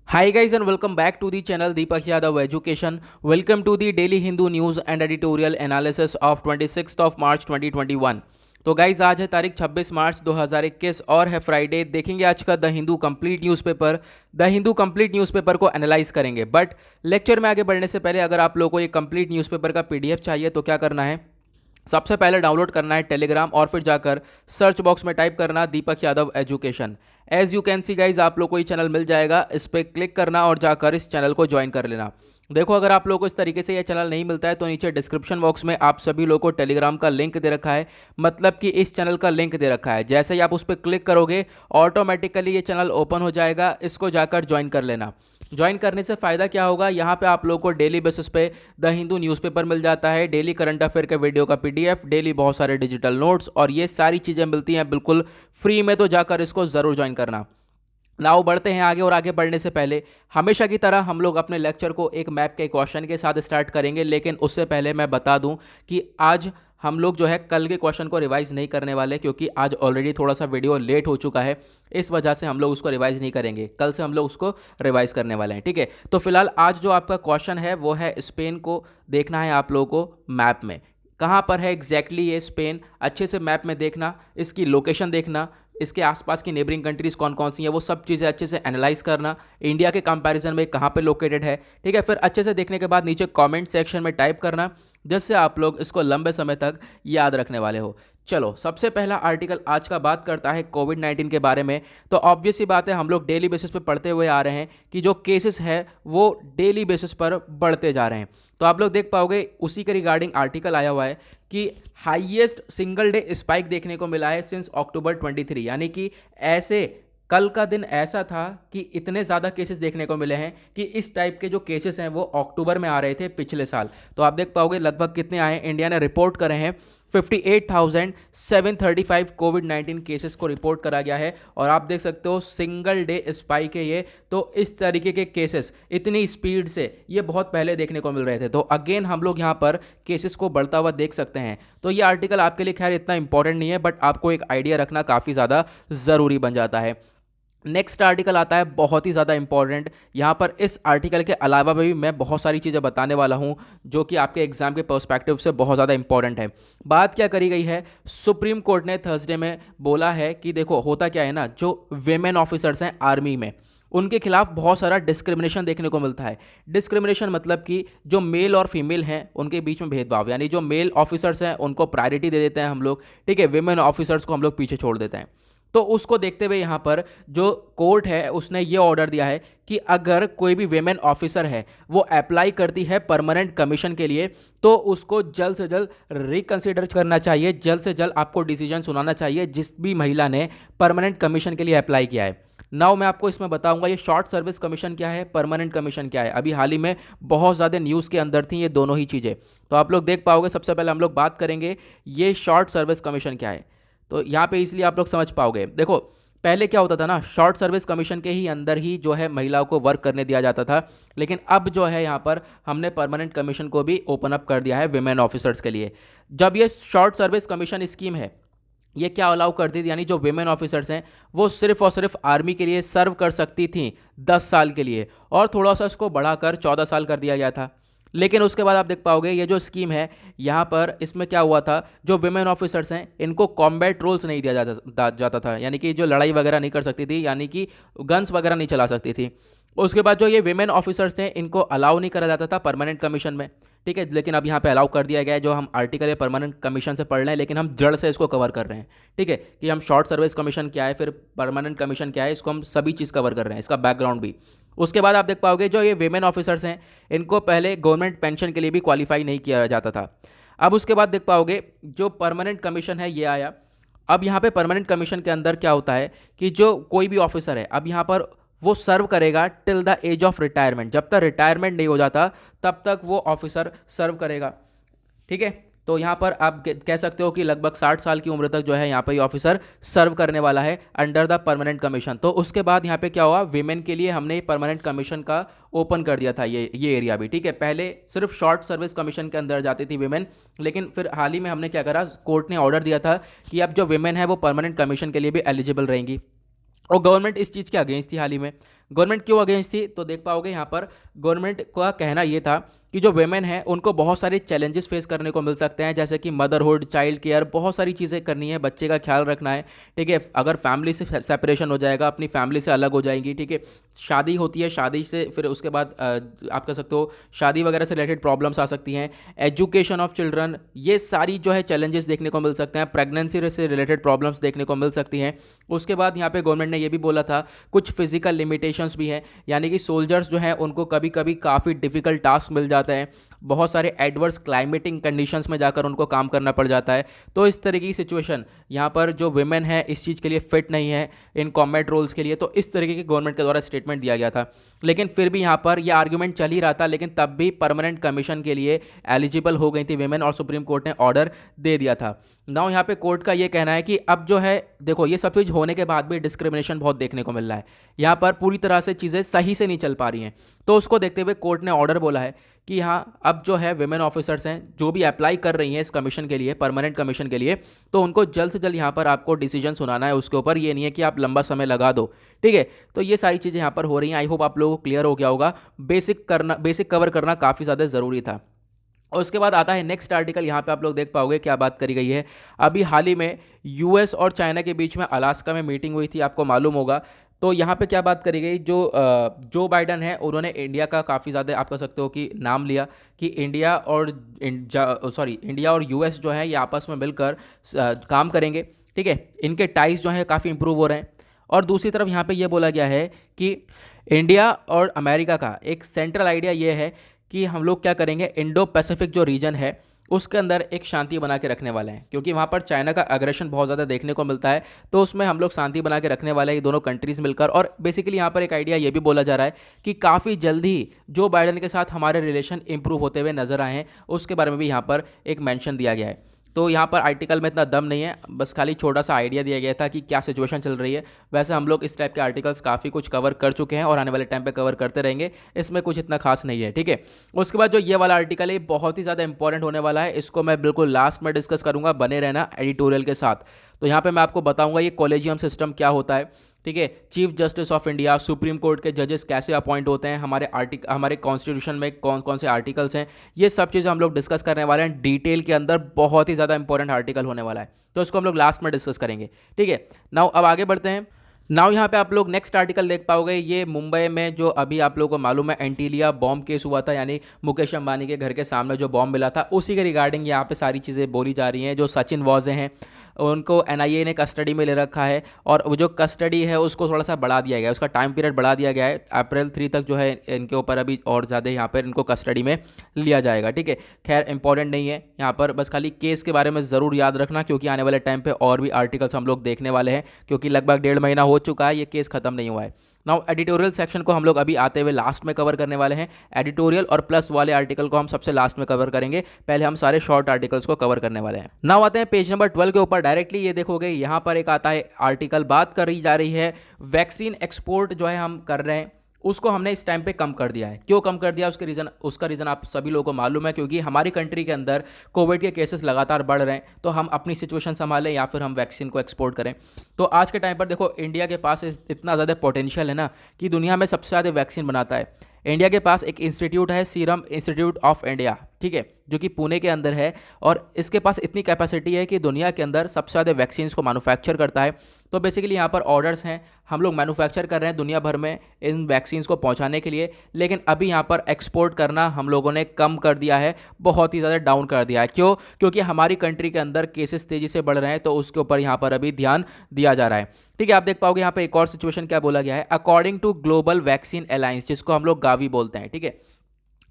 Hi guys and welcome back to the channel Deepak Yadav Education. Welcome to the Daily Hindu News and Editorial Analysis of 26th of March 2021. तो guys आज है तारीख 26 मार्च 2021 और है Friday. देखेंगे आज का the Hindu complete newspaper. The Hindu complete newspaper को एनालाइज करेंगे। बट लेक्चर में आगे बढ़ने से पहले अगर आप लोगों को ये कंप्लीट न्यूज़पेपर का पीडीएफ चाहिए तो क्या करना है, सबसे पहले डाउनलोड करना है टेलीग्राम और फिर जाकर सर्च बॉक्स में टाइप करना Deepak Yadav education. As you can see guys आप लोग को ये चैनल मिल जाएगा, इस पर क्लिक करना और जाकर इस चैनल को ज्वाइन कर लेना। देखो अगर आप लोगों को इस तरीके से ये चैनल नहीं मिलता है तो नीचे डिस्क्रिप्शन बॉक्स में आप सभी लोगों को टेलीग्राम का लिंक दे रखा है, मतलब कि इस चैनल का लिंक दे रखा है। जैसे ही आप उस पर क्लिक करोगे ऑटोमेटिकली ये चैनल ओपन हो जाएगा, इसको जाकर ज्वाइन कर लेना। ज्वाइन करने से फ़ायदा क्या होगा, यहाँ पे आप लोगों को डेली बेसिस पे द हिंदू न्यूज़पेपर मिल जाता है, डेली करंट अफेयर के वीडियो का पीडीएफ, डेली बहुत सारे डिजिटल नोट्स और ये सारी चीज़ें मिलती हैं बिल्कुल फ्री में। तो जाकर इसको ज़रूर ज्वाइन करना। नाउ बढ़ते हैं आगे और आगे बढ़ने से पहले हमेशा की तरह हम लोग अपने लेक्चर को एक मैप के क्वेश्चन के साथ स्टार्ट करेंगे, लेकिन उससे पहले मैं बता दूं कि आज हम लोग जो है कल के क्वेश्चन को रिवाइज नहीं करने वाले, क्योंकि आज ऑलरेडी थोड़ा सा वीडियो लेट हो चुका है, इस वजह से हम लोग उसको रिवाइज नहीं करेंगे। कल से हम लोग उसको रिवाइज करने वाले हैं, ठीक है। तो फिलहाल आज जो आपका क्वेश्चन है वो है स्पेन को देखना है आप लोगों को मैप में। कहाँ पर है एग्जैक्टली ये स्पेन, अच्छे से मैप में देखना, इसकी लोकेशन देखना, इसके आसपास की नेबरिंग कंट्रीज़ कौन कौन सी हैं वो सब चीज़ें अच्छे से एनालाइज करना, इंडिया के कंपैरिजन में कहाँ पे लोकेटेड है, ठीक है। फिर अच्छे से देखने के बाद नीचे कमेंट सेक्शन में टाइप करना, जिससे आप लोग इसको लंबे समय तक याद रखने वाले हो। चलो सबसे पहला आर्टिकल आज का बात करता है कोविड-19 के बारे में। तो ऑब्वियस सी बात है, हम लोग डेली बेसिस पे पढ़ते हुए आ रहे हैं कि जो केसेस है वो डेली बेसिस पर बढ़ते जा रहे हैं। तो आप लोग देख पाओगे उसी के रिगार्डिंग आर्टिकल आया हुआ है कि हाईएस्ट सिंगल डे स्पाइक देखने को मिला है सिंस अक्टूबर 23, यानी कि ऐसे कल का दिन ऐसा था कि इतने ज़्यादा केसेस देखने को मिले हैं कि इस टाइप के जो केसेस हैं वो अक्टूबर में आ रहे थे पिछले साल। तो आप देख पाओगे लगभग कितने आए हैं, इंडिया ने रिपोर्ट करे हैं 58,735 कोविड-19 केसेस को रिपोर्ट करा गया है। और आप देख सकते हो सिंगल डे स्पाइक है ये। तो इस तरीके के केसेस इतनी स्पीड से ये बहुत पहले देखने को मिल रहे थे। तो अगेन हम लोग यहाँ पर केसेस को बढ़ता हुआ देख सकते हैं। तो ये आर्टिकल आपके लिए खैर इतना इंपॉर्टेंट नहीं है, बट आपको एक आइडिया रखना काफ़ी ज़्यादा ज़रूरी बन जाता है। नेक्स्ट आर्टिकल आता है बहुत ही ज़्यादा इंपॉर्टेंट। यहाँ पर इस आर्टिकल के अलावा भी मैं बहुत सारी चीज़ें बताने वाला हूँ जो कि आपके एग्जाम के पर्सपेक्टिव से बहुत ज़्यादा इंपॉर्टेंट है। बात क्या करी गई है, सुप्रीम कोर्ट ने थर्सडे में बोला है कि देखो होता क्या है ना, जो वेमेन ऑफिसर्स हैं आर्मी में उनके खिलाफ बहुत सारा डिस्क्रिमिनेशन देखने को मिलता है। डिस्क्रिमिनेशन मतलब कि जो मेल और फीमेल हैं उनके बीच में भेदभाव, यानी जो मेल ऑफिसर्स हैं उनको प्रायोरिटी दे देते हैं हम लोग, ठीक है, वेमेन ऑफिसर्स को हम लोग पीछे छोड़ देते हैं। तो उसको देखते हुए यहाँ पर जो कोर्ट है उसने ये ऑर्डर दिया है कि अगर कोई भी वेमेन ऑफिसर है वो अप्लाई करती है परमानेंट कमीशन के लिए तो उसको जल्द से जल्द रिकंसिडर करना चाहिए, जल्द से जल्द आपको डिसीजन सुनाना चाहिए जिस भी महिला ने परमानेंट कमीशन के लिए अप्लाई किया है। नाउ मैं आपको इसमें बताऊंगा ये शॉर्ट सर्विस कमीशन क्या है, परमानेंट कमीशन क्या है। अभी हाल ही में बहुत ज़्यादा न्यूज़ के अंदर थी ये दोनों ही चीज़ें, तो आप लोग देख पाओगे। सबसे पहले हम लोग बात करेंगे ये शॉर्ट सर्विस कमीशन क्या है, तो यहाँ पे इसलिए आप लोग समझ पाओगे। देखो पहले क्या होता था ना, शॉर्ट सर्विस कमीशन के ही अंदर ही जो है महिलाओं को वर्क करने दिया जाता था, लेकिन अब जो है यहाँ पर हमने परमानेंट कमीशन को भी ओपन अप कर दिया है विमेन ऑफिसर्स के लिए। जब ये शॉर्ट सर्विस कमीशन स्कीम है ये क्या अलाउ करती थी, यानी जो विमेन ऑफिसर्स हैं वो सिर्फ और सिर्फ आर्मी के लिए सर्व कर सकती थी 10 साल के लिए, और थोड़ा सा इसको बढ़ाकर 14 साल कर दिया गया था। लेकिन उसके बाद आप देख पाओगे ये जो स्कीम है यहाँ पर इसमें क्या हुआ था, जो विमेन ऑफिसर्स हैं इनको कॉम्बैट रोल्स नहीं दिया जाता था, यानी कि जो लड़ाई वगैरह नहीं कर सकती थी, यानी कि गन्स वगैरह नहीं चला सकती थी। उसके बाद जो ये विमेन ऑफिसर्स थे इनको अलाउ नहीं करा जाता था परमानेंट कमीशन में, ठीक है। लेकिन अब यहाँ पे अलाउ कर दिया गया है। जो हम आर्टिकल है परमानेंट कमीशन से पढ़ रहे हैं, लेकिन हम जड़ से इसको कवर कर रहे हैं, ठीक है, कि हम शॉर्ट सर्विस कमीशन क्या है फिर परमानेंट कमीशन क्या है, इसको हम सभी चीज़ कवर कर रहे हैं, इसका बैकग्राउंड भी। उसके बाद आप देख पाओगे जो ये वेमेन ऑफिसर्स हैं इनको पहले गवर्नमेंट पेंशन के लिए भी क्वालिफाई नहीं किया जाता था। अब उसके बाद देख पाओगे जो परमानेंट कमीशन है ये आया। अब यहाँ पे परमानेंट कमीशन के अंदर क्या होता है कि जो कोई भी ऑफिसर है अब यहाँ पर वो सर्व करेगा till the age of retirement, जब तक रिटायरमेंट नहीं हो जाता तब तक वो ऑफिसर सर्व करेगा, ठीक है। तो यहाँ पर आप कह सकते हो कि लगभग 60 साल की उम्र तक जो है यहाँ पे ऑफिसर सर्व करने वाला है अंडर द परमानेंट कमीशन। तो उसके बाद यहाँ पे क्या हुआ, विमेन के लिए हमने परमानेंट कमीशन का ओपन कर दिया था ये एरिया भी, ठीक है। पहले सिर्फ शॉर्ट सर्विस कमीशन के अंदर जाती थी विमेन, लेकिन फिर हाल ही में हमने क्या करा, कोर्ट ने ऑर्डर दिया था कि अब जो विमेन है वो परमानेंट कमीशन के लिए भी एलिजिबल रहेंगी। और गवर्नमेंट इस चीज़ के अगेंस्ट थी हाल ही में। गवर्नमेंट क्यों अगेंस्ट थी? तो देख पाओगे यहाँ पर गवर्नमेंट का कहना ये था कि जो वेमेन है उनको बहुत सारे चैलेंजेस फेस करने को मिल सकते हैं, जैसे कि मदरहुड, चाइल्ड केयर, बहुत सारी चीज़ें करनी है, बच्चे का ख्याल रखना है, ठीक है। अगर फैमिली से सेपरेशन हो जाएगा, अपनी फैमिली से अलग हो जाएंगी, ठीक है। शादी होती है, शादी से फिर उसके बाद आप कह सकते हो शादी वगैरह से रिलेटेड प्रॉब्लम्स आ सकती हैं। एजुकेशन ऑफ चिल्ड्रन, ये सारी जो है चैलेंजेस देखने को मिल सकते हैं। प्रेगनेंसी से रिलेटेड प्रॉब्लम्स देखने को मिल सकती हैं। उसके बाद यहाँ पे गवर्नमेंट ने ये भी बोला था कुछ फिजिकल लिमिटेशंस भी हैं, यानी कि सोल्जर्स जो हैं उनको कभी कभी काफ़ी डिफिकल्ट टास्क मिल जाता है, बहुत सारे एडवर्स क्लाइमेटिक कंडीशंस में जाकर उनको काम करना पड़ जाता है। तो इस तरीके की सिचुएशन यहाँ पर जो वुमेन है इस चीज़ के लिए फिट नहीं है इन कॉम्बैट रोल्स के लिए, तो इस तरीके की गवर्नमेंट के द्वारा स्टेटमेंट दिया गया था। लेकिन फिर भी यहाँ पर यह आर्ग्यूमेंट चल ही रहा था, लेकिन तब भी परमानेंट कमीशन के लिए एलिजिबल हो गई थी वेमेन और सुप्रीम कोर्ट ने ऑर्डर दे दिया था। नाउ यहाँ पे कोर्ट का ये कहना है कि अब जो है देखो ये सब चीज़ होने के बाद भी डिस्क्रिमिनेशन बहुत देखने को मिल रहा है, यहाँ पर पूरी तरह से चीज़ें सही से नहीं चल पा रही हैं। तो उसको देखते हुए कोर्ट ने ऑर्डर बोला है कि हाँ अब जो है वेमेन ऑफिसर्स हैं जो भी अप्लाई कर रही हैं इस कमीशन के लिए, परमानेंट कमीशन के लिए, तो उनको जल्द से जल्द यहाँ पर आपको डिसीजन सुनाना है उसके ऊपर, ये नहीं है कि आप लंबा समय लगा दो, ठीक है। तो ये सारी चीज़ें यहाँ पर हो रही हैं। आई होप आप लोगों को क्लियर हो गया होगा। बेसिक कवर करना काफ़ी ज़्यादा ज़रूरी था। और उसके बाद आता है नेक्स्ट आर्टिकल। यहाँ पे आप लोग देख पाओगे क्या बात करी गई है। अभी हाल ही में यूएस और चाइना के बीच में अलास्का में मीटिंग हुई थी, आपको मालूम होगा। तो यहाँ पे क्या बात करी गई, जो बाइडन है उन्होंने इंडिया का काफ़ी ज़्यादा आप कह सकते हो कि नाम लिया कि इंडिया और यूएस जो है ये आपस में मिलकर काम करेंगे, ठीक है। इनके टाइज जो है काफ़ी इंप्रूव हो रहे हैं। और दूसरी तरफ यहाँ पे ये बोला गया है कि इंडिया और अमेरिका का एक सेंट्रल आइडिया ये है कि हम लोग क्या करेंगे, इंडो पैसिफिक जो रीजन है उसके अंदर एक शांति बना के रखने वाले हैं, क्योंकि वहाँ पर चाइना का अग्रेशन बहुत ज़्यादा देखने को मिलता है। तो उसमें हम लोग शांति बना के रखने वाले हैं ये दोनों कंट्रीज़ मिलकर। और बेसिकली यहाँ पर एक आइडिया ये भी बोला जा रहा है कि काफ़ी जल्दी जो बाइडन के साथ हमारे रिलेशन इंप्रूव होते हुए नजर आए हैं उसके बारे में भी यहाँ पर एक मेंशन दिया गया है। तो यहाँ पर आर्टिकल में इतना दम नहीं है, बस खाली छोटा सा आइडिया दिया गया था कि क्या सिचुएशन चल रही है। वैसे हम लोग इस टाइप के आर्टिकल्स काफ़ी कुछ कवर कर चुके हैं और आने वाले टाइम पे कवर करते रहेंगे, इसमें कुछ इतना खास नहीं है, ठीक है। उसके बाद जो ये वाला आर्टिकल है बहुत ही ज़्यादा इंपॉर्टेंट होने वाला है, इसको मैं बिल्कुल लास्ट में डिस्कस करूँगा, बने रहना एडिटोरियल के साथ। तो यहाँ पर मैं आपको बताऊँगा ये कॉलेजियम सिस्टम क्या होता है, ठीक है। Chief justice of India, supreme court के जजेस कैसे अपॉइंट होते हैं, हमारे कॉन्स्टिट्यूशन में कौन कौन से आर्टिकल्स हैं, ये सब चीज़ें हम लोग डिस्कस करने वाले हैं डिटेल के अंदर। बहुत ही ज़्यादा इंपॉर्टेंट आर्टिकल होने वाला है, तो इसको हम लोग लास्ट में डिस्कस करेंगे, ठीक है। नाउ अब आगे बढ़ते हैं। नाउ यहाँ पे आप लोग नेक्स्ट आर्टिकल देख पाओगे, ये मुंबई में जो अभी आप लोगों को मालूम है एंटीलिया बॉम्ब केस हुआ था, यानी मुकेश अंबानी के घर के सामने जो बॉम्ब मिला था उसी के रिगार्डिंग यहाँ पे सारी चीज़ें बोली जा रही हैं। जो सचिन वाजे हैं उनको एनआईए ने कस्टडी में ले रखा है, और वो जो कस्टडी है उसको थोड़ा सा बढ़ा दिया गया है, उसका टाइम पीरियड बढ़ा दिया गया है। अप्रैल 3 तक जो है इनके ऊपर अभी और ज़्यादा यहाँ पर इनको कस्टडी में लिया जाएगा, ठीक है। खैर इंपॉर्टेंट नहीं है यहाँ पर, बस खाली केस के बारे में ज़रूर याद रखना, क्योंकि आने वाले टाइम पे और भी आर्टिकल्स हम लोग देखने वाले हैं, क्योंकि लगभग 1.5 महीना हो चुका है, ये केस खत्म नहीं हुआ है। नाउ एडिटोरियल सेक्शन को हम लोग अभी आते हुए लास्ट में कवर करने वाले हैं। एडिटोरियल और प्लस वाले आर्टिकल को हम सबसे लास्ट में कवर करेंगे, पहले हम सारे शॉर्ट आर्टिकल्स को कवर करने वाले हैं। नाउ आते हैं पेज नंबर 12 के ऊपर डायरेक्टली। ये देखोगे यहाँ पर एक आता है आर्टिकल, बात करी जा रही है वैक्सीन एक्सपोर्ट जो है हम कर रहे हैं उसको हमने इस टाइम पे कम कर दिया है। क्यों कम कर दिया उसका रीज़न आप सभी लोगों को मालूम है, क्योंकि हमारी कंट्री के अंदर कोविड के केसेस लगातार बढ़ रहे हैं, तो हम अपनी सिचुएशन संभालें या फिर हम वैक्सीन को एक्सपोर्ट करें। तो आज के टाइम पर देखो इंडिया के पास इतना ज़्यादा पोटेंशियल है ना कि दुनिया में सबसे ज़्यादा वैक्सीन बनाता है। इंडिया के पास एक इंस्टीट्यूट है, सीरम इंस्टीट्यूट ऑफ इंडिया, ठीक है, जो कि पुणे के अंदर है, और इसके पास इतनी कैपेसिटी है कि दुनिया के अंदर सबसे ज़्यादा वैक्सीन्स को मैन्युफैक्चर करता है। तो बेसिकली यहाँ पर ऑर्डर्स हैं, हम लोग मैन्युफैक्चर कर रहे हैं दुनिया भर में इन वैक्सीन्स को पहुँचाने के लिए, लेकिन अभी यहाँ पर एक्सपोर्ट करना हम लोगों ने कम कर दिया है, बहुत ही ज़्यादा डाउन कर दिया है। क्यों? क्योंकि हमारी कंट्री के अंदर केसेस तेज़ी से बढ़ रहे हैं, तो उसके ऊपर यहाँ पर अभी ध्यान दिया जा रहा है, ठीक है। आप देख पाओगे यहाँ पे एक और सिचुएशन क्या बोला गया है, according to global vaccine alliance, जिसको हम लोग गावी बोलते हैं, ठीक है।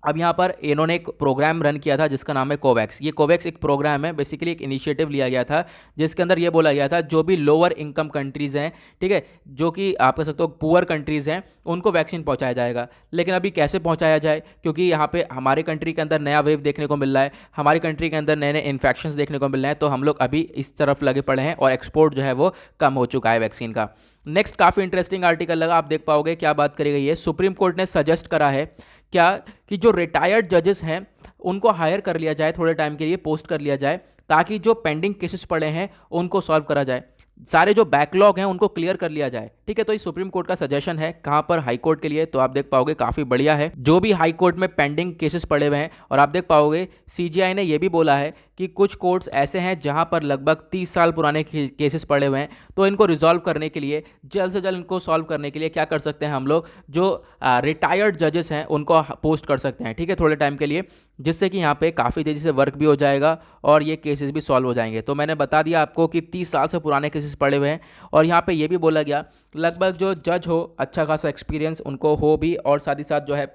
अब यहाँ पर इन्होंने एक प्रोग्राम रन किया था जिसका नाम है कोवैक्स। ये कोवैक्स एक प्रोग्राम है, बेसिकली एक इनिशिएटिव लिया गया था जिसके अंदर ये बोला गया था जो भी लोअर इनकम कंट्रीज़ हैं, ठीक है, जो कि आप कह सकते हो पुअर कंट्रीज़ हैं, उनको वैक्सीन पहुँचाया जाएगा। लेकिन अभी कैसे पहुँचाया जाए, क्योंकि यहाँ पे हमारे कंट्री के अंदर नया वेव देखने को मिल रहा है, हमारी कंट्री के अंदर नए नए इन्फेक्शंस देखने को मिल रहे हैं, तो हम लोग अभी इस तरफ लगे पड़े हैं और एक्सपोर्ट जो है वो कम हो चुका है वैक्सीन का। नेक्स्ट काफ़ी इंटरेस्टिंग आर्टिकल लगा, आप देख पाओगे क्या बात करी गई है। सुप्रीम कोर्ट ने सजेस्ट करा है क्या कि जो रिटायर्ड जजेस हैं उनको हायर कर लिया जाए, थोड़े टाइम के लिए पोस्ट कर लिया जाए, ताकि जो पेंडिंग केसेस पड़े हैं उनको सॉल्व करा जाए। सारे जो बैकलॉग हैं उनको क्लियर कर लिया जाए। ठीक है, तो ये सुप्रीम कोर्ट का सजेशन है कहाँ पर, हाई कोर्ट के लिए। तो आप देख पाओगे काफ़ी बढ़िया है, जो भी हाई कोर्ट में पेंडिंग केसेस पड़े हुए हैं। और आप देख पाओगे सीजीआई ने यह भी बोला है कि कुछ कोर्ट्स ऐसे हैं जहां पर लगभग 30 साल पुराने केसेस पड़े हुए हैं, तो इनको रिजॉल्व करने के लिए, जल्द से जल्द इनको सॉल्व करने के लिए क्या कर सकते हैं हम लोग, जो रिटायर्ड जजेस हैं उनको पोस्ट कर सकते हैं। ठीक है, थोड़े टाइम के लिए, जिससे कि यहाँ पे काफ़ी तेज़ी से वर्क भी हो जाएगा और ये केसेस भी सॉल्व हो जाएंगे। तो मैंने बता दिया आपको कि 30 साल से पुराने केसेस पड़े हुए हैं। और यहाँ पे ये भी बोला गया लगभग जो जज हो अच्छा खासा एक्सपीरियंस उनको हो भी, और साथ ही साथ जो है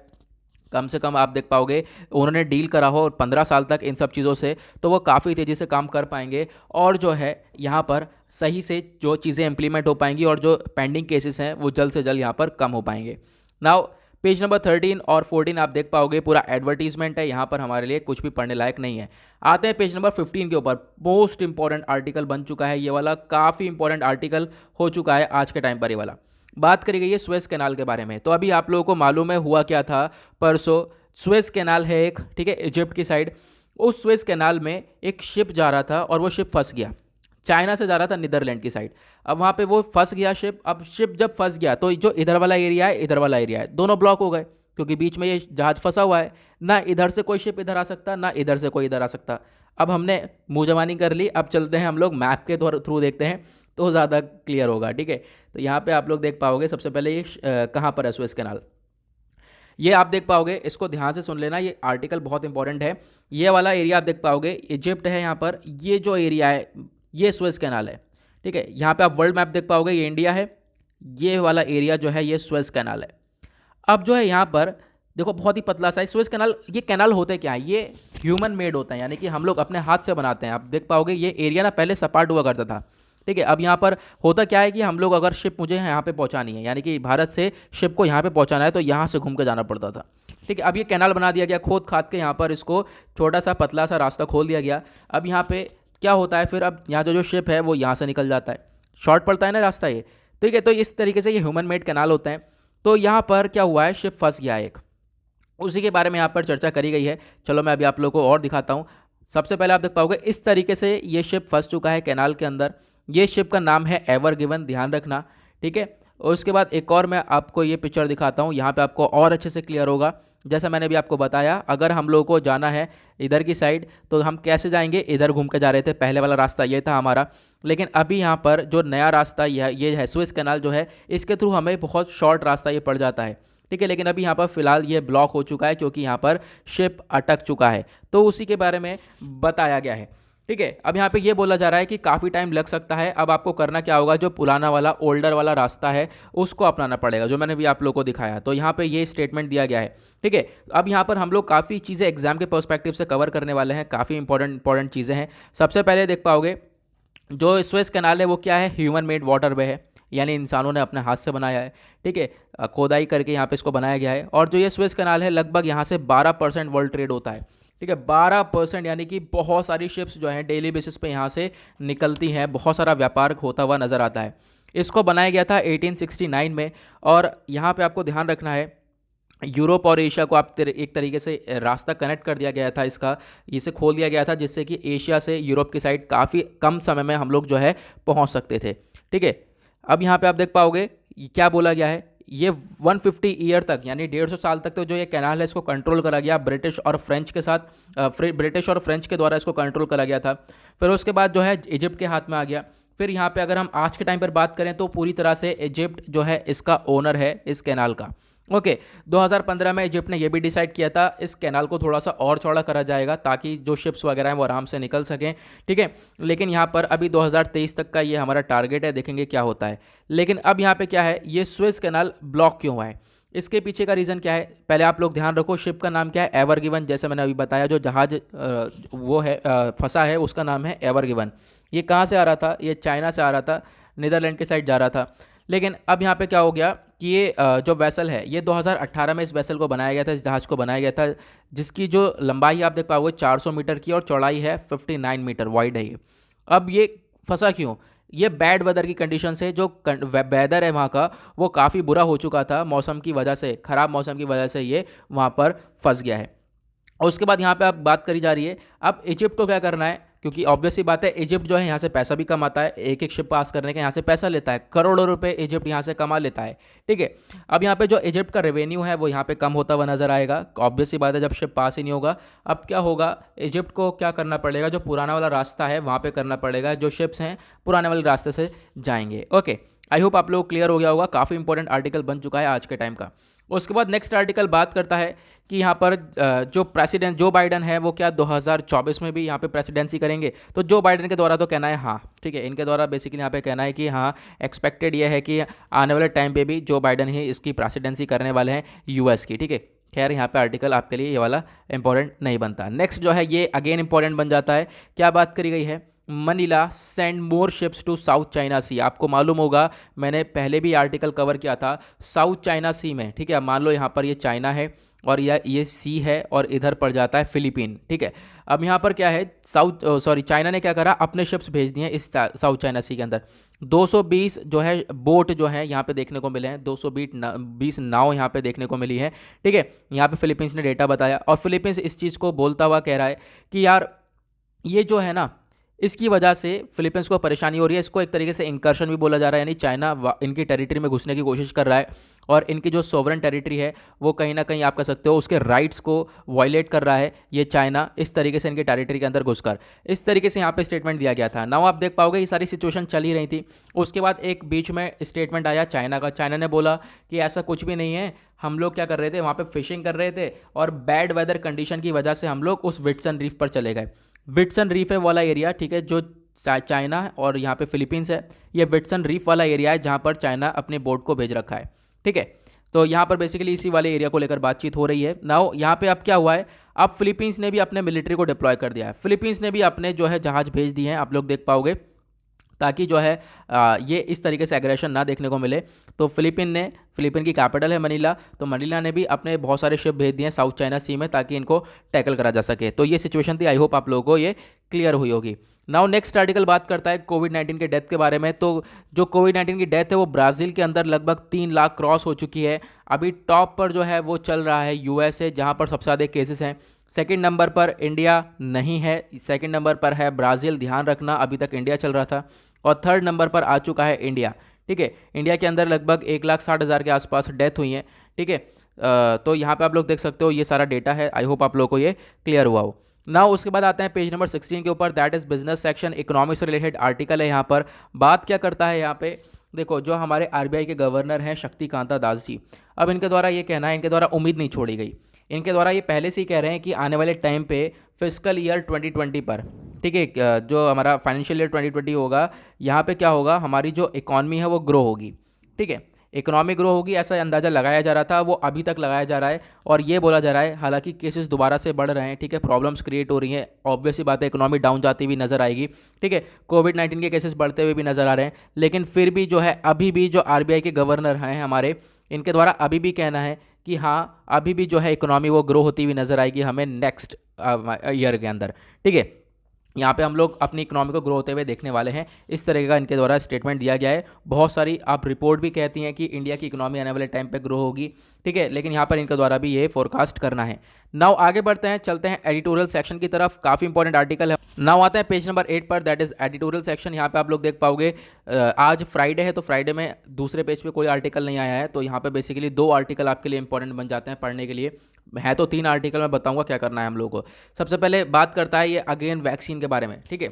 कम से कम आप देख पाओगे उन्होंने डील करा हो 15 साल तक इन सब चीज़ों से, तो वो काफ़ी तेज़ी से काम कर पाएंगे और जो है यहाँ पर सही से जो चीज़ें इंप्लीमेंट हो पाएंगी और जो पेंडिंग केसेस हैं वो जल्द से जल्द यहाँ पर कम हो पाएंगे। नाउ पेज नंबर 13 और 14 आप देख पाओगे पूरा एडवर्टीजमेंट है, यहाँ पर हमारे लिए कुछ भी पढ़ने लायक नहीं है। आते हैं पेज नंबर 15 के ऊपर। मोस्ट इंपॉर्टेंट आर्टिकल बन चुका है ये वाला, काफ़ी इंपॉर्टेंट आर्टिकल हो चुका है आज के टाइम पर ये वाला। बात करी गई है स्वेज कैनाल के बारे में। तो अभी आप लोगों को मालूम है हुआ क्या था परसों, स्वेज कैनाल है एक, ठीक है, इजिप्ट की साइड। उस स्वेज कैनाल में एक शिप जा रहा था और वो शिप फंस गया। चाइना से जा रहा था नीदरलैंड की साइड। अब वहाँ पे वो फंस गया शिप। अब शिप जब फंस गया तो जो इधर वाला एरिया है, इधर वाला एरिया है, दोनों ब्लॉक हो गए, क्योंकि बीच में ये जहाज़ फंसा हुआ है। ना इधर से कोई शिप इधर आ सकता, ना इधर से कोई इधर आ सकता। अब हमने मुँह जबानी कर ली, अब चलते हैं हम लोग मैप के थ्रू देखते हैं तो ज़्यादा क्लियर होगा। ठीक है, तो यहाँ पे आप लोग देख पाओगे सबसे पहले ये कहाँ पर है स्वेज कैनाल, ये आप देख पाओगे। इसको ध्यान से सुन लेना, ये आर्टिकल बहुत इंपॉर्टेंट है। ये वाला एरिया आप देख पाओगे, इजिप्ट है यहाँ पर। ये जो एरिया है ये स्वेज कैनाल है। ठीक है, यहाँ पे आप वर्ल्ड मैप देख पाओगे, ये इंडिया है, ये वाला एरिया जो है ये स्वेज कैनाल है। अब जो है यहाँ पर देखो बहुत ही पतला सा स्वेज कैनाल। ये कैनाल होते क्या है, ये ह्यूमन मेड होता है, यानी कि हम लोग अपने हाथ से बनाते हैं। आप देख पाओगे ये एरिया ना पहले सपाट हुआ करता था। ठीक है, अब यहाँ पर होता क्या है कि हम लोग अगर शिप मुझे यहाँ पे पहुँचानी है, यानी कि भारत से शिप को यहाँ पे पहुँचाना है, तो यहाँ से घूम के जाना पड़ता था। ठीक है, अब ये कैनाल बना दिया गया, खोद खाद के यहाँ पर इसको छोटा सा पतला सा रास्ता खोल दिया गया। अब यहाँ पे क्या होता है फिर, अब यहाँ जो शिप है वो यहाँ से निकल जाता है, शॉर्ट पड़ता है ना रास्ता ये। ठीक है, तो इस तरीके से ये ह्यूमन मेड कैनाल होते हैं। तो यहाँ पर क्या हुआ है, शिप फंस गया एक, उसी के बारे में यहाँ पर चर्चा करी गई है। चलो मैं अभी आप लोगों को और दिखाता हूँ। सबसे पहले आप देख पाओगे इस तरीके से ये शिप फंस चुका है कैनाल के अंदर। ये शिप का नाम है एवर गिवन, ध्यान रखना। ठीक है, और उसके बाद एक और मैं आपको ये पिक्चर दिखाता हूँ, यहाँ पे आपको और अच्छे से क्लियर होगा। जैसा मैंने भी आपको बताया, अगर हम लोगों को जाना है इधर की साइड तो हम कैसे जाएंगे, इधर घूम के जा रहे थे, पहले वाला रास्ता ये था हमारा। लेकिन अभी यहाँ पर जो नया रास्ता ये है स्वेज कैनाल जो है, इसके थ्रू हमें बहुत शॉर्ट रास्ता ये पड़ जाता है। ठीक है, लेकिन अभी यहाँ पर फिलहाल ये ब्लॉक हो चुका है क्योंकि यहाँ पर शिप अटक चुका है, तो उसी के बारे में बताया गया है। ठीक है, अब यहाँ पे ये बोला जा रहा है कि काफ़ी टाइम लग सकता है। अब आपको करना क्या होगा, जो पुराना वाला ओल्डर वाला रास्ता है उसको अपनाना पड़ेगा, जो मैंने भी आप लोगों को दिखाया। तो यहाँ पे ये स्टेटमेंट दिया गया है। ठीक है, अब यहाँ पर हम लोग काफ़ी चीज़ें एग्जाम के पर्सपेक्टिव से कवर करने वाले हैं, काफ़ी इंपॉर्टेंट चीज़ें हैं। सबसे पहले देख पाओगे जो स्वेज कैनाल है वो क्या है, ह्यूमन मेड वाटर वे है, यानी इंसानों ने अपने हाथ से बनाया है। ठीक है, खोदाई करके यहाँ पे इसको बनाया गया है। और जो ये स्वेज कैनाल है लगभग यहाँ से 12% वर्ल्ड ट्रेड होता है। ठीक है, 12%, यानी कि बहुत सारी शिप्स जो हैं डेली बेसिस पे यहाँ से निकलती हैं, बहुत सारा व्यापार होता हुआ नज़र आता है। इसको बनाया गया था 1869 में। और यहाँ पे आपको ध्यान रखना है यूरोप और एशिया को आप एक तरीके से रास्ता कनेक्ट कर दिया गया था, इसका इसे खोल दिया गया था, जिससे कि एशिया से यूरोप की साइड काफ़ी कम समय में हम लोग जो है पहुँच सकते थे। ठीक है, अब यहाँ पे आप देख पाओगे क्या बोला गया है, ये 150 ईयर तक यानी 150 साल तक तो जो ये कैनाल है इसको कंट्रोल करा गया ब्रिटिश और फ्रेंच के साथ, ब्रिटिश और फ्रेंच के द्वारा इसको कंट्रोल करा गया था। फिर उसके बाद जो है इजिप्ट के हाथ में आ गया। फिर यहाँ पे अगर हम आज के टाइम पर बात करें तो पूरी तरह से इजिप्ट जो है इसका ओनर है इस कैनाल का। ओके, 2015 में इजिप्ट ने यह भी डिसाइड किया था इस कैनाल को थोड़ा सा और चौड़ा करा जाएगा ताकि जो शिप्स वगैरह हैं वो आराम से निकल सकें। ठीक है, लेकिन यहाँ पर अभी 2023 तक का ये हमारा टारगेट है, देखेंगे क्या होता है। लेकिन अब यहाँ पे क्या है, ये स्वेज कैनाल ब्लॉक क्यों हुआ है, इसके पीछे का रीज़न क्या है, पहले आप लोग ध्यान रखो। शिप का नाम क्या है, एवर गिवन, जैसे मैंने अभी बताया। जो जहाज वो है फंसा है उसका नाम है एवर गिवन। ये कहाँ से आ रहा था, ये चाइना से आ रहा था, नीदरलैंड की साइड जा रहा था। लेकिन अब यहाँ पे क्या हो गया कि ये जो वेसल है ये 2018 में इस वेसल को बनाया गया था, इस जहाज़ को बनाया गया था, जिसकी जो लंबाई आप देख पाओगे 400 मीटर की और चौड़ाई है 59 मीटर वाइड है ये। अब ये फंसा क्यों, ये बैड वेदर की कंडीशन से, जो वेदर है वहाँ का वो काफ़ी बुरा हो चुका था मौसम की वजह से, ख़राब मौसम की वजह से ये वहाँ पर फंस गया है। और उसके बाद यहाँ पे अब बात करी जा रही है अब इजिप्ट को क्या करना है, क्योंकि ऑब्वियस सी बात है इजिप्ट जो है यहाँ से पैसा भी कमाता है, एक एक शिप पास करने का यहाँ से पैसा लेता है, करोड़ों रुपए इजिप्ट यहाँ से कमा लेता है। ठीक है, अब यहाँ पे जो इजिप्ट का रेवेन्यू है वो यहाँ पे कम होता हुआ नजर आएगा, ऑब्वियस सी बात है जब शिप पास ही नहीं होगा। अब क्या होगा, इजिप्ट को क्या करना पड़ेगा, जो पुराना वाला रास्ता है वहाँ पे करना पड़ेगा, जो शिप्स हैं पुराने वाले रास्ते से जाएंगे। ओके, आई होप आप लोग क्लियर हो गया होगा, काफ़ी इंपॉर्टेंट आर्टिकल बन चुका है आज के टाइम का। उसके बाद नेक्स्ट आर्टिकल बात करता है कि यहाँ पर जो प्रेसिडेंट जो बाइडन है वो क्या 2024 में भी यहाँ पे प्रेसिडेंसी करेंगे। तो जो बाइडन के द्वारा तो कहना है हाँ, ठीक है, इनके द्वारा बेसिकली यहाँ पे कहना है कि हाँ एक्सपेक्टेड ये है कि आने वाले टाइम पे भी जो बाइडन ही इसकी प्रेसिडेंसी करने वाले हैं यूएस की। ठीक है, खैर यहाँ पे आर्टिकल आपके लिए ये वाला इंपॉर्टेंट नहीं बनता। नेक्स्ट जो है ये अगेन इंपॉर्टेंट बन जाता है, क्या बात करी गई है, Manila send more ships to South China Sea. आपको मालूम होगा मैंने पहले भी आर्टिकल कवर किया था साउथ चाइना सी में। ठीक है, मान लो यहाँ पर ये चाइना है और ये सी है और इधर पड़ जाता है फिलीपीन। ठीक है, अब यहाँ पर क्या है, चाइना ने क्या करा, अपने शिप्स भेज दिए इस साउथ चाइना सी के अंदर। 220 जो है बोट जो है यहाँ पे देखने को मिले हैं, 220 नाव यहाँ पे देखने को मिली है। ठीक है, यहाँ पे फिलीपींस ने डेटा बताया और फिलीपींस इस चीज़ को बोलता हुआ कह रहा है कि यार ये जो है ना, इसकी वजह से फिलीपींस को परेशानी हो रही है। इसको एक तरीके से इंकर्शन भी बोला जा रहा है, यानी चाइना इनकी टेरिटरी में घुसने की कोशिश कर रहा है और इनकी जो सोवरेन टेरिटरी है वो कहीं ना कहीं आप कह सकते हो उसके राइट्स को वायलेट कर रहा है ये चाइना, इस तरीके से इनकी टेरिटरी के अंदर घुसकर। इस तरीके से यहाँ पे स्टेटमेंट दिया गया था। नाउ आप देख पाओगे ये सारी सिचुएशन चल ही रही थी, उसके बाद एक बीच में स्टेटमेंट आया चाइना का। चाइना ने बोला कि ऐसा कुछ भी नहीं है, हम लोग क्या कर रहे थे, वहाँ पे फिशिंग कर रहे थे और बैड वेदर कंडीशन की वजह से हम लोग उस विट्सन रीफ पर चले गए। विट्सन रीफ है वाला एरिया, ठीक है, जो चाइना और यहाँ पे फिलीपींस है, ये विट्सन रीफ वाला एरिया है जहाँ पर चाइना अपने बोट को भेज रखा है। ठीक है, तो यहाँ पर बेसिकली इसी वाले एरिया को लेकर बातचीत हो रही है। नाउ यहाँ पे अब क्या हुआ है, अब फिलीपींस ने भी अपने मिलिट्री को डिप्लॉय कर दिया है, फिलीपींस ने भी अपने जो है जहाज भेज दिए हैं, आप लोग देख पाओगे, ताकि जो है ये इस तरीके से एग्रेशन ना देखने को मिले। तो फिलीपीन की कैपिटल है मनीला, तो मनीला ने भी अपने बहुत सारे शिप भेज दिए हैं साउथ चाइना सी में ताकि इनको टैकल करा जा सके। तो ये सिचुएशन थी, आई होप आप लोगों को ये क्लियर हुई होगी। नाउ नेक्स्ट आर्टिकल बात करता है कोविड-19 के डेथ के बारे में। तो जो कोविड-19 की डेथ है वो ब्राज़ील के अंदर लगभग 3 लाख क्रॉस हो चुकी है। अभी टॉप पर जो है वो चल रहा है यूएसए, जहाँ पर सबसे ज़्यादा केसेस हैं। सेकंड नंबर पर इंडिया नहीं है, सेकंड नंबर पर है ब्राज़ील, ध्यान रखना अभी तक इंडिया चल रहा था, और थर्ड नंबर पर आ चुका है इंडिया। ठीक है, इंडिया के अंदर लगभग 1,60,000 के आसपास डेथ हुई हैं। ठीक है, तो यहाँ पे आप लोग देख सकते हो ये सारा डेटा है, आई होप आप लोगों को ये क्लियर हुआ हो। ना उसके बाद आते हैं पेज नंबर 16 के ऊपर, that is business section, economic से रिलेटेड आर्टिकल है। यहाँ पर बात क्या करता है, यहाँ पे देखो जो हमारे आरबीआई के गवर्नर हैं शक्तिकांता दास जी, अब इनके द्वारा ये कहना है, इनके द्वारा उम्मीद नहीं छोड़ी गई, इनके द्वारा ये पहले से ही कह रहे हैं कि आने वाले टाइम पे फिस्कल ईयर 2020 पर, ठीक है, जो हमारा फाइनेंशियल ईयर 2020 होगा, यहाँ पे क्या होगा, हमारी जो इकॉनमी है वो ग्रो होगी। ठीक है, इकोनॉमी ग्रो होगी ऐसा अंदाज़ा लगाया जा रहा था, वो अभी तक लगाया जा रहा है और ये बोला जा रहा है, हालांकि केसेस दोबारा से बढ़ रहे हैं। ठीक है, प्रॉब्लम्स क्रिएट हो रही हैं, ऑब्वियस ही बात है इकोनॉमी डाउन जाती हुई नजर आएगी। ठीक है, कोविड-19 के केसेस बढ़ते हुए भी नजर आ रहे हैं, लेकिन फिर भी जो है अभी भी जो आरबीआई के गवर्नर हैं हमारे, इनके द्वारा अभी भी कहना है कि हाँ अभी भी जो है इकोनॉमी वो ग्रो होती हुई नजर आएगी हमें नेक्स्ट ईयर के अंदर। ठीक है, यहाँ पे हम लोग अपनी इकोनॉमी को ग्रो होते हुए देखने वाले हैं, इस तरह का इनके द्वारा स्टेटमेंट दिया गया है। बहुत सारी आप रिपोर्ट भी कहती हैं कि इंडिया की इकोनॉमी आने वाले टाइम पे ग्रो होगी। ठीक है, लेकिन यहाँ पर इनके द्वारा भी ये फोरकास्ट करना है। नाउ आगे बढ़ते हैं, चलते हैं एडिटोरियल सेक्शन की तरफ, काफ़ी इंपॉर्टेंट आर्टिकल है। नाउ आते हैं पेज नंबर 8 पर, दैट इज एडिटोरियल सेक्शन। यहाँ पे आप लोग देख पाओगे आज फ्राइडे है, तो फ्राइडे में दूसरे पेज पे कोई आर्टिकल नहीं आया है, तो यहाँ पे बेसिकली 2 आर्टिकल आपके लिए इंपॉर्टेंट बन जाते हैं पढ़ने के लिए। है तो 3 आर्टिकल, मैं बताऊंगा क्या करना है हम लोगों को। सबसे पहले बात करता है ये अगेन वैक्सीन के बारे में। ठीक है,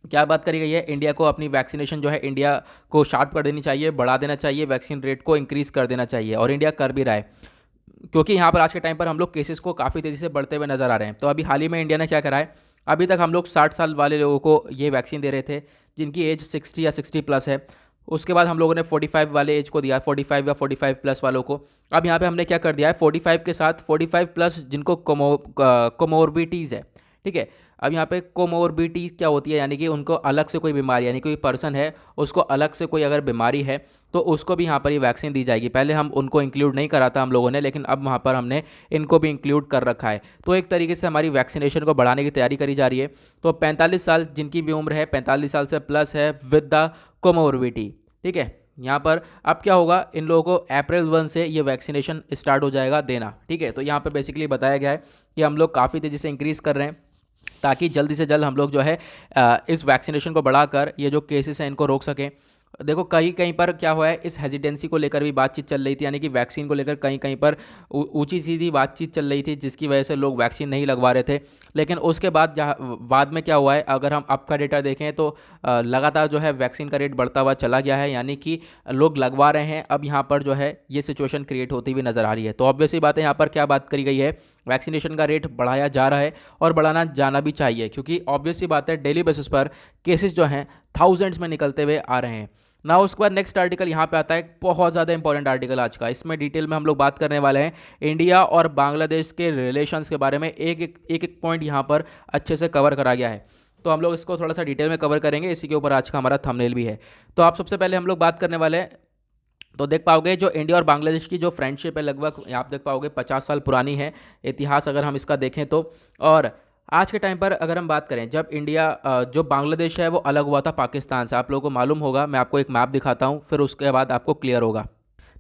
क्या बात करी गई है, इंडिया को अपनी वैक्सीनेशन जो है इंडिया को शार्प कर देनी चाहिए, बढ़ा देना चाहिए, वैक्सीन रेट को इंक्रीज़ कर देना चाहिए, और इंडिया कर भी रहा है, क्योंकि यहाँ पर आज के टाइम पर हम लोग केसेस को काफ़ी तेज़ी से बढ़ते हुए नजर आ रहे हैं। तो अभी हाल ही में इंडिया ने क्या करा है, अभी तक हम लोग 60 साल वाले लोगों को ये वैक्सीन दे रहे थे जिनकी एज 60 या 60+ है। उसके बाद हम लोगों ने 45 वाले एज को दिया, 45 या 45+ वालों को। अब यहाँ पे हमने क्या कर दिया है, 45 के साथ 45+ जिनको कोमोर्बिटीज़ है। ठीक है, अब यहाँ पे कोमोर्बिटीज़ क्या होती है, यानी कि उनको अलग से कोई बीमारी, यानी कोई पर्सन है उसको अलग से कोई अगर बीमारी है तो उसको भी यहाँ पर ये वैक्सीन दी जाएगी। पहले हम उनको इंक्लूड नहीं करा था हम लोगों ने, लेकिन अब वहाँ पर हमने इनको भी इंक्लूड कर रखा है। तो एक तरीके से हमारी वैक्सीनेशन को बढ़ाने की तैयारी करी जा रही है। तो 45 साल जिनकी भी उम्र है, 45 साल से प्लस है विद द कोमोर्बिटी। ठीक है, यहाँ पर अब क्या होगा, इन लोगों को अप्रैल 1 से ये वैक्सीनेशन स्टार्ट हो जाएगा देना। ठीक है, तो यहाँ पर बेसिकली बताया गया है कि हम लोग काफ़ी तेज़ी से इंक्रीज़ कर रहे हैं ताकि जल्दी से जल्द हम लोग जो है इस वैक्सीनेशन को बढ़ाकर ये जो केसेस हैं इनको रोक सकें। देखो कहीं कहीं पर क्या हुआ है, इस हेजिडेंसी को लेकर भी बातचीत चल रही थी, यानी कि वैक्सीन को लेकर कहीं कहीं पर ऊंची सीधी बातचीत चल रही थी, जिसकी वजह से लोग वैक्सीन नहीं लगवा रहे थे। लेकिन उसके बाद बाद में क्या हुआ है, अगर हम अब का डेटा देखें तो लगातार जो है वैक्सीन का रेट बढ़ता हुआ चला गया है, यानी कि लोग लगवा रहे हैं। अब यहाँ पर जो है ये सिचुएशन क्रिएट होती हुई नज़र आ रही है। तो ऑब्वियसली बात है, यहाँ पर क्या बात करी गई है, वैक्सीनेशन का रेट बढ़ाया जा रहा है और बढ़ाना जाना भी चाहिए, क्योंकि ऑब्वियसली बात है डेली बेसिस पर केसेस जो हैं थाउजेंड्स में निकलते हुए आ रहे हैं ना। उसके बाद नेक्स्ट आर्टिकल यहाँ पे आता है, बहुत ज़्यादा इंपॉर्टेंट आर्टिकल आज का। इसमें डिटेल में हम लोग बात करने वाले हैं इंडिया और बांग्लादेश के रिलेशंस के बारे में। एक पॉइंट यहाँ पर अच्छे से कवर करा गया है, तो हम लोग इसको थोड़ा सा डिटेल में कवर करेंगे। इसी के ऊपर आज का हमारा थंबनेल भी है। तो आप सबसे पहले हम लोग बात करने वाले हैं, तो देख पाओगे जो इंडिया और बांग्लादेश की जो फ्रेंडशिप है लगभग आप देख पाओगे 50 साल पुरानी है इतिहास अगर हम इसका देखें तो। और आज के टाइम पर अगर हम बात करें, जब इंडिया जो बांग्लादेश है वो अलग हुआ था पाकिस्तान से, आप लोगों को मालूम होगा, मैं आपको एक मैप दिखाता हूँ फिर उसके बाद आपको क्लियर होगा।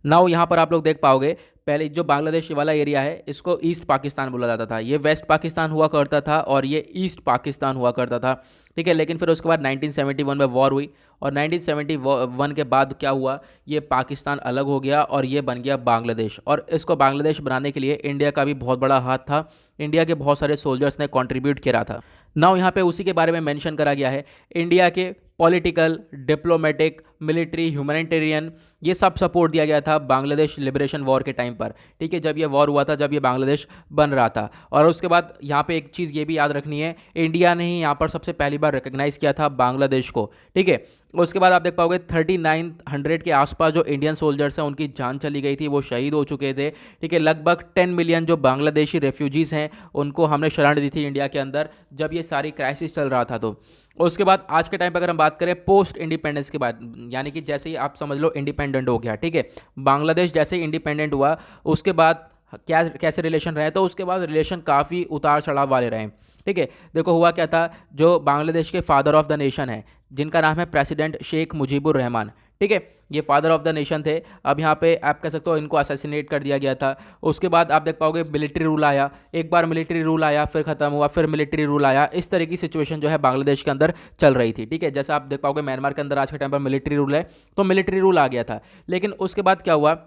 नाउ यहाँ पर आप लोग देख पाओगे, पहले जो बांग्लादेश वाला एरिया है इसको ईस्ट पाकिस्तान बोला जाता था, ये वेस्ट पाकिस्तान हुआ करता था और ये ईस्ट पाकिस्तान हुआ करता था, ठीक है। लेकिन फिर उसके बाद 1971 में वॉर हुई और 1971 के बाद क्या हुआ, ये पाकिस्तान अलग हो गया और ये बन गया बांग्लादेश। और इसको बांग्लादेश बनाने के लिए इंडिया का भी बहुत बड़ा हाथ था, इंडिया के बहुत सारे सोल्जर्स ने कंट्रीब्यूट किया था। नाउ यहाँ पे उसी के बारे में मेंशन करा गया है, इंडिया के पॉलिटिकल, डिप्लोमेटिक, मिलिट्री, ह्यूमैनिटेरियन, ये सब सपोर्ट दिया गया था बांग्लादेश लिबरेशन वॉर के टाइम पर, ठीक है, जब ये वॉर हुआ था, जब ये बांग्लादेश बन रहा था। और उसके बाद यहाँ पे एक चीज़ ये भी याद रखनी है, इंडिया ने ही यहाँ पर सबसे पहली बार रिकग्नाइज़ किया था बांग्लादेश को, ठीक है। उसके बाद आप देख पाओगे 3900 के आसपास जो इंडियन सोल्जर्स हैं उनकी जान चली गई थी, वो शहीद हो चुके थे, ठीक है। लगभग 10 मिलियन जो बांग्लादेशी रेफ्यूजीज़ हैं उनको हमने शरण दी थी इंडिया के अंदर जब ये सारी क्राइसिस चल रहा था। तो उसके बाद आज के टाइम पर अगर हम बात करें पोस्ट इंडिपेंडेंस के बाद, यानी कि जैसे ही आप समझ लो इंडिपेंडेंट हो गया, ठीक है, बांग्लादेश जैसे ही इंडिपेंडेंट हुआ उसके बाद क्या कैसे रिलेशन रहे, तो उसके बाद रिलेशन काफ़ी उतार चढ़ाव वाले रहे, ठीक है। देखो हुआ क्या था, जो बांग्लादेश के फादर ऑफ द नेशन है जिनका नाम है प्रेसिडेंट शेख मुजीबुर रहमान, ठीक है, ये फादर ऑफ द नेशन थे। अब यहाँ पे आप कह सकते हो इनको असैसिनेट कर दिया गया था। उसके बाद आप देख पाओगे मिलिट्री रूल आया, एक बार मिलिट्री रूल आया फिर ख़त्म हुआ, फिर मिलिट्री रूल आया, इस तरह की सिचुएशन जो है बांग्लादेश के अंदर चल रही थी, ठीक है। जैसा आप देख पाओगे म्यांमार के अंदर आज के टाइम पर मिलिट्री रूल है, तो मिलिट्री रूल आ गया था। लेकिन उसके बाद क्या हुआ,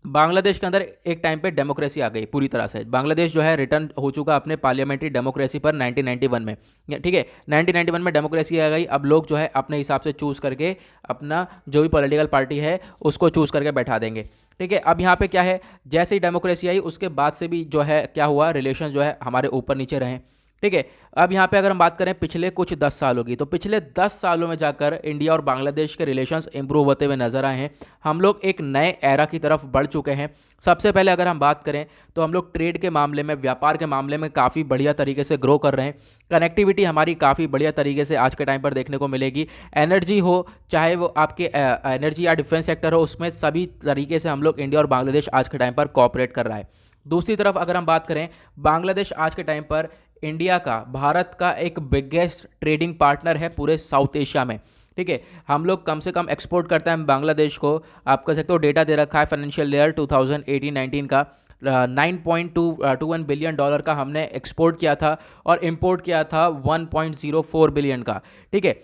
बांग्लादेश के अंदर एक टाइम पे डेमोक्रेसी आ गई पूरी तरह से, बांग्लादेश जो है रिटर्न हो चुका अपने पार्लियामेंट्री डेमोक्रेसी पर 1991 में, ठीक है। 1991 में डेमोक्रेसी आ गई, अब लोग जो है अपने हिसाब से चूज़ करके अपना जो भी पॉलिटिकल पार्टी है उसको चूज़ करके बैठा देंगे, ठीक है। अब यहाँ पे क्या है, जैसे ही डेमोक्रेसी आई उसके बाद से भी जो है क्या हुआ, रिलेशन जो है हमारे ऊपर नीचे रहे, ठीक है। अब यहाँ पे अगर हम बात करें पिछले कुछ 10 सालों की, तो पिछले 10 सालों में जाकर इंडिया और बांग्लादेश के रिलेशंस इंप्रूव होते हुए नजर आए हैं। हम लोग एक नए एरा की तरफ बढ़ चुके हैं। सबसे पहले अगर हम बात करें तो हम लोग ट्रेड के मामले में, व्यापार के मामले में काफ़ी बढ़िया तरीके से ग्रो कर रहे हैं। कनेक्टिविटी हमारी काफ़ी बढ़िया तरीके से आज के टाइम पर देखने को मिलेगी। एनर्जी हो, चाहे वो आपके एनर्जी या डिफेंस सेक्टर हो, उसमें सभी तरीके से हम लोग इंडिया और बांग्लादेश आज के टाइम पर कोऑपरेट कर रहा है। दूसरी तरफ अगर हम बात करें, बांग्लादेश आज के टाइम पर इंडिया का, भारत का एक बिगेस्ट ट्रेडिंग पार्टनर है पूरे साउथ एशिया में, ठीक है। हम लोग कम से कम एक्सपोर्ट करते हैं बांग्लादेश को, आप कह सकते हो डेटा दे रखा है फाइनेंशियल ईयर 2018-19 का, $9.21 बिलियन का हमने एक्सपोर्ट किया था और इंपोर्ट किया था 1.04 बिलियन का, ठीक है।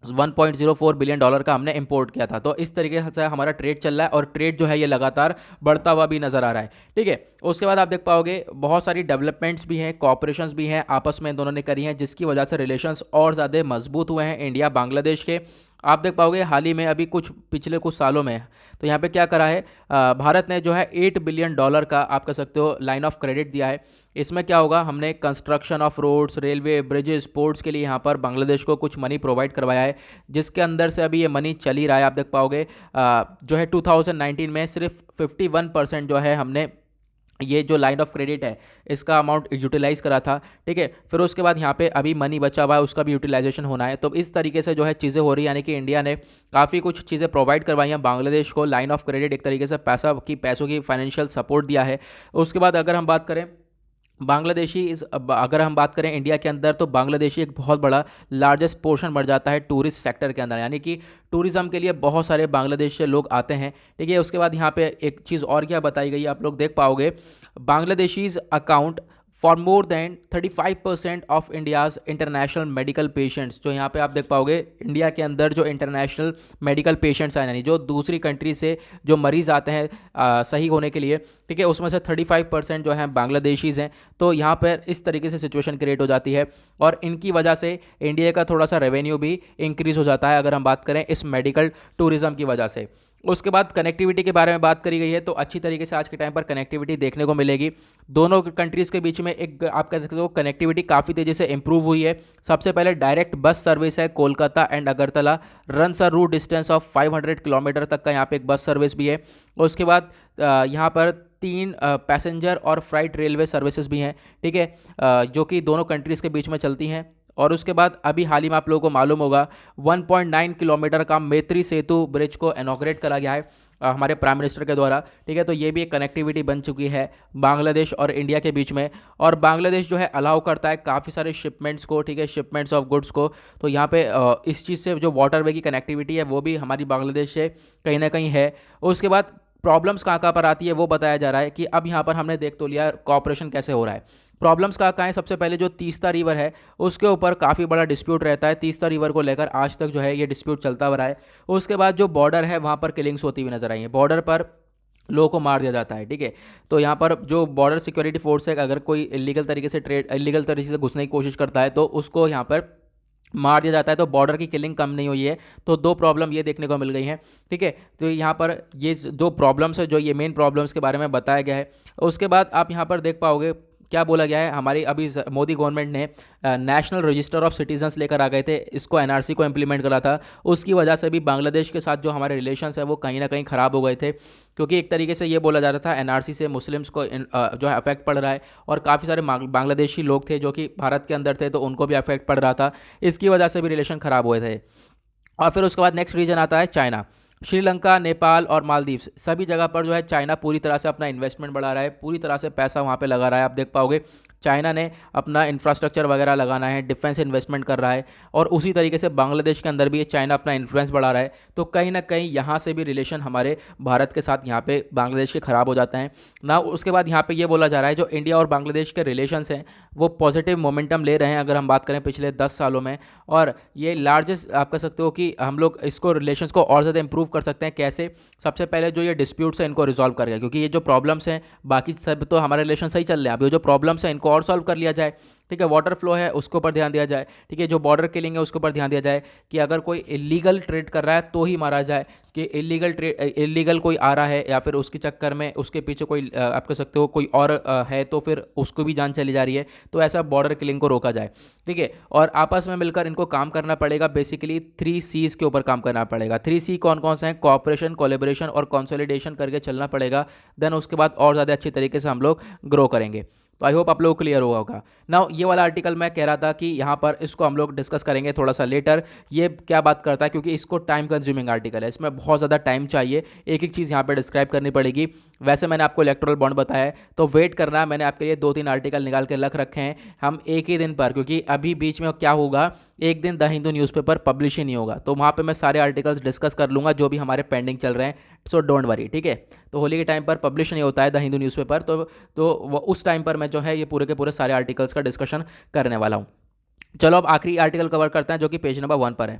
1.04 बिलियन डॉलर का हमने इंपोर्ट किया था। तो इस तरीके से हमारा ट्रेड चल रहा है और ट्रेड जो है ये लगातार बढ़ता हुआ भी नज़र आ रहा है, ठीक है। उसके बाद आप देख पाओगे बहुत सारी डेवलपमेंट्स भी हैं, कॉपरेशंस भी हैं आपस में दोनों ने करी हैं, जिसकी वजह से रिलेशंस और ज़्यादा मजबूत हुए हैं इंडिया बांग्लादेश के। आप देख पाओगे हाल ही में अभी पिछले कुछ सालों में, तो यहाँ पे क्या करा है, भारत ने जो है $8 बिलियन का आप कह सकते हो लाइन ऑफ क्रेडिट दिया है। इसमें क्या होगा, हमने construction of roads, railway, bridges, ports के लिए यहाँ पर बांग्लादेश को कुछ मनी प्रोवाइड करवाया है, जिसके अंदर से अभी ये मनी चल ही रहा है। आप देख पाओगे जो है 2019 में सिर्फ 51% जो है हमने ये जो लाइन ऑफ क्रेडिट है इसका अमाउंट यूटिलाइज़ करा था, ठीक है। फिर उसके बाद यहाँ पे अभी मनी बचा हुआ है, उसका भी यूटिलाइजेशन होना है। तो इस तरीके से जो है चीज़ें हो रही है, यानी कि इंडिया ने काफ़ी कुछ चीज़ें प्रोवाइड करवाई हैं बांग्लादेश को, लाइन ऑफ क्रेडिट, एक तरीके से पैसों की फाइनेंशियल सपोर्ट दिया है। उसके बाद अगर हम बात करें अगर हम बात करें इंडिया के अंदर, तो बांग्लादेशी एक बहुत बड़ा लार्जेस्ट पोर्शन बढ़ जाता है टूरिस्ट सेक्टर के अंदर, यानी कि टूरिज्म के लिए बहुत सारे बांग्लादेश से लोग आते हैं, ठीक है। उसके बाद यहाँ पे एक चीज़ और क्या बताई गई है, आप लोग देख पाओगे, Bangladeshis account for more than 35% of India's international medical patients. जो यहाँ पे आप देख पाओगे इंडिया के अंदर जो इंटरनेशनल मेडिकल पेशेंट्स हैं, यानी जो दूसरी कंट्री से जो मरीज़ आते हैं सही होने के लिए, ठीक है, उसमें से 35% जो हैं बांग्लादेशीज़ हैं। तो यहाँ पर इस तरीके से सिचुएशन क्रिएट हो जाती है और इनकी वजह से इंडिया का थोड़ा सा रेवेन्यू भी इंक्रीज़ हो जाता है, अगर हम बात करें इस मेडिकल टूरिज़्म की वजह से। उसके बाद कनेक्टिविटी के बारे में बात करी गई है, तो अच्छी तरीके से आज के टाइम पर कनेक्टिविटी देखने को मिलेगी। दोनों कंट्रीज़ के बीच में एक आप कह सकते हो कनेक्टिविटी काफ़ी तेज़ी से इंप्रूव हुई है। सबसे पहले डायरेक्ट बस सर्विस है Kolkata and Agartala, runs a route distance of 500 kilometre तक का यहाँ पे एक बस सर्विस भी है। और उसके बाद यहाँ पर 3 पैसेंजर और फ्राइट रेलवे सर्विसेज भी हैं, ठीक है, जो कि दोनों कंट्रीज़ के बीच में चलती हैं। और उसके बाद अभी हाल ही में आप लोगों को मालूम होगा 1.9 किलोमीटर का मैत्री सेतु ब्रिज को इनॉग्रेट करा गया है हमारे प्राइम मिनिस्टर के द्वारा, ठीक है। तो ये भी एक कनेक्टिविटी बन चुकी है बांग्लादेश और इंडिया के बीच में। और बांग्लादेश जो है अलाउ करता है काफ़ी सारे शिपमेंट्स को, ठीक है, शिपमेंट्स ऑफ गुड्स को। तो यहाँ पे इस चीज़ से जो वाटरवे की कनेक्टिविटी है वो भी हमारी बांग्लादेश से कहीं ना कहीं है। उसके बाद प्रॉब्लम्स कहाँ पर आती है वो बताया जा रहा है कि अब यहाँ पर हमने देख तो लिया कॉपरेशन कैसे हो रहा है। प्रॉब्लम्स कहाँ है, सबसे पहले जो तीस्ता रिवर है उसके ऊपर काफ़ी बड़ा डिस्प्यूट रहता है। तीस्ता रिवर को लेकर आज तक जो है ये डिस्प्यूट चलता हुआ रहा है। उसके बाद जो बॉर्डर है वहाँ पर किलिंग्स होती हुई नजर आई है, बॉर्डर पर लोगों को मार दिया जाता है, ठीक है। तो यहाँ पर जो बॉर्डर सिक्योरिटी फोर्स है, अगर कोई इलीगल तरीके से घुसने की कोशिश करता है तो उसको यहाँ पर मार दिया जाता है। तो बॉर्डर की किलिंग कम नहीं हुई है। तो 2 प्रॉब्लम ये देखने को मिल गई हैं, ठीक है। तो यहाँ पर ये 2 प्रॉब्लम्स है जो ये मेन प्रॉब्लम्स के बारे में बताया गया है। उसके बाद आप यहाँ पर देख पाओगे क्या बोला गया है, हमारी अभी मोदी गवर्नमेंट ने नेशनल रजिस्टर ऑफ सिटीजन्स लेकर आ गए थे, इसको एनआरसी को इम्प्लीमेंट करा था। उसकी वजह से भी बांग्लादेश के साथ जो हमारे रिलेशंस है वो कहीं ना कहीं ख़राब हो गए थे, क्योंकि एक तरीके से ये बोला जा रहा था एनआरसी से मुस्लिम्स को जो है अफेक्ट पड़ रहा है और काफ़ी सारे बांग्लादेशी लोग थे जो कि भारत के अंदर थे तो उनको भी अफेक्ट पड़ रहा था। इसकी वजह से भी रिलेशन ख़राब हुए थे। और फिर उसके बाद नेक्स्ट रीजन आता है चाइना। श्रीलंका, नेपाल और मालदीव्स सभी जगह पर जो है चाइना पूरी तरह से अपना इन्वेस्टमेंट बढ़ा रहा है, पूरी तरह से पैसा वहाँ पे लगा रहा है। आप देख पाओगे चाइना ने अपना इंफ्रास्ट्रक्चर वगैरह लगाना है, डिफेंस इन्वेस्टमेंट कर रहा है और उसी तरीके से बांग्लादेश के अंदर भी चाइना अपना इन्फ्लुएंस बढ़ा रहा है। तो कहीं ना कहीं यहाँ से भी रिलेशन हमारे भारत के साथ यहाँ पे बांग्लादेश के ख़राब हो जाते हैं ना। उसके बाद यहाँ पे ये बोला जा रहा है जो इंडिया और बांग्लादेश के रिलेशंस हैं वो पॉजिटिव मोमेंटम ले रहे हैं, अगर हम बात करें पिछले 10 सालों में। और ये लार्जेस्ट आप कह सकते हो कि हम लोग इसको रिलेशंस को और ज़्यादा इंप्रूव कर सकते हैं। कैसे? सबसे पहले जो ये डिस्प्यूट्स हैं इनको रिजॉल्व करेगा, क्योंकि ये जो प्रॉब्लम्स हैं बाकी सब तो हमारे रिलेशन सही चल रहे हैं, अब ये जो प्रॉब्लम्स हैं इनको और सॉल्व कर लिया जाए, ठीक है। वाटर फ्लो है उसके ऊपर ध्यान दिया जाए, ठीक है। जो बॉर्डर किलिंग है उसके ऊपर ध्यान दिया जाए कि अगर कोई इलीगल ट्रेड कर रहा है तो ही मारा जाए, कि इलीगल कोई आ रहा है या फिर उसके चक्कर में उसके पीछे कोई आप कह सकते हो कोई और है तो फिर उसको भी जान चली जा रही है, तो ऐसा बॉर्डर किलिंग को रोका जाए, ठीक है। और आपस में मिलकर इनको काम करना पड़ेगा। बेसिकली 3 C's के ऊपर काम करना पड़ेगा। 3 C कौन कौन से हैं? कोऑपरेशन, कोलैबोरेशन और कंसोलिडेशन करके चलना पड़ेगा। देन उसके बाद और ज़्यादा अच्छी तरीके से हम लोग ग्रो करेंगे। तो आई होप आप लोग क्लियर हुआ होगा। नाउ ये वाला आर्टिकल मैं कह रहा था कि यहाँ पर इसको हम लोग डिस्कस करेंगे थोड़ा सा लेटर। ये क्या बात करता है, क्योंकि इसको टाइम कंज्यूमिंग आर्टिकल है, इसमें बहुत ज़्यादा टाइम चाहिए, एक एक चीज़ यहाँ पर डिस्क्राइब करनी पड़ेगी। वैसे मैंने आपको इलेक्टोरल बॉन्ड बताया है, तो वेट करना, मैंने आपके लिए 2-3 आर्टिकल निकाल के रख रखे हैं हम एक ही दिन पर, क्योंकि अभी बीच में क्या होगा, एक दिन द हिंदू न्यूज़पेपर पब्लिश ही नहीं होगा, तो वहाँ पे मैं सारे आर्टिकल्स डिस्कस कर लूँगा जो भी हमारे पेंडिंग चल रहे हैं। सो डोंट वरी, ठीक है। तो होली के टाइम पर पब्लिश नहीं होता है द हिंदू न्यूज़पेपर, तो उस टाइम पर मैं जो है ये पूरे के पूरे सारे आर्टिकल्स का डिस्कशन करने वाला हूँ। चलो अब आखिरी आर्टिकल कवर करते हैं जो कि पेज नंबर 1 पर है।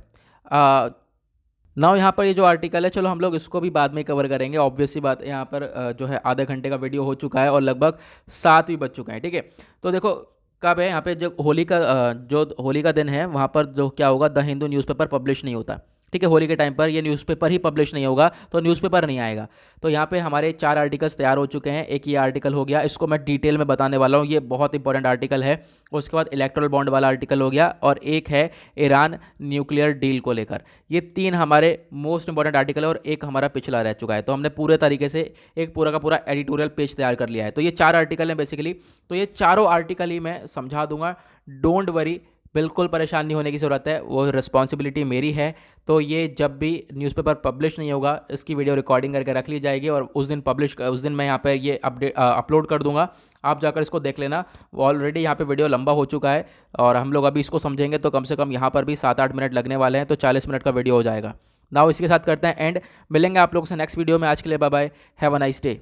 नाउ यहाँ पर ये जो आर्टिकल है, चलो हम लोग इसको भी बाद में कवर करेंगे। ऑब्वियसली बात, यहाँ पर जो है आधे घंटे का वीडियो हो चुका है और लगभग 7 भी बज चुके हैं, ठीक है। तो देखो कब है, यहाँ पे जो होली का दिन है वहाँ पर जो क्या होगा, द हिंदू न्यूज़पेपर पब्लिश नहीं होता, ठीक है। होली के टाइम पर ये न्यूज़पेपर ही पब्लिश नहीं होगा तो न्यूज़पेपर नहीं आएगा। तो यहाँ पे हमारे 4 आर्टिकल्स तैयार हो चुके हैं। एक ये आर्टिकल हो गया, इसको मैं डिटेल में बताने वाला हूँ, ये बहुत इंपॉर्टेंट आर्टिकल है। उसके बाद इलेक्टोरल बॉन्ड वाला आर्टिकल हो गया और एक है ईरान न्यूक्लियर डील को लेकर। ये 3 हमारे मोस्ट इंपॉर्टेंट आर्टिकल है और एक हमारा पिछला रह चुका है। तो हमने पूरे तरीके से एक पूरा का पूरा एडिटोरियल पेज तैयार कर लिया है। तो ये 4 आर्टिकल हैं बेसिकली, तो ये चारों आर्टिकल ही मैं समझा दूंगा, डोंट वरी, बिल्कुल परेशान नहीं होने की ज़रूरत है, वो रिस्पॉन्सिबिलिटी मेरी है। तो ये जब भी न्यूज़पेपर पब्लिश नहीं होगा इसकी वीडियो रिकॉर्डिंग करके रख ली जाएगी और उस दिन मैं यहाँ पे ये अपलोड कर दूंगा, आप जाकर इसको देख लेना। ऑलरेडी यहाँ पे वीडियो लंबा हो चुका है और हम लोग अभी इसको समझेंगे तो कम से कम यहाँ पर भी 7-8 मिनट लगने वाले हैं, तो 40 मिनट का वीडियो हो जाएगा। नाउ इसके साथ करते हैं एंड, मिलेंगे आप लोगों से नेक्स्ट वीडियो में। आज के लिए bye bye, have a nice day.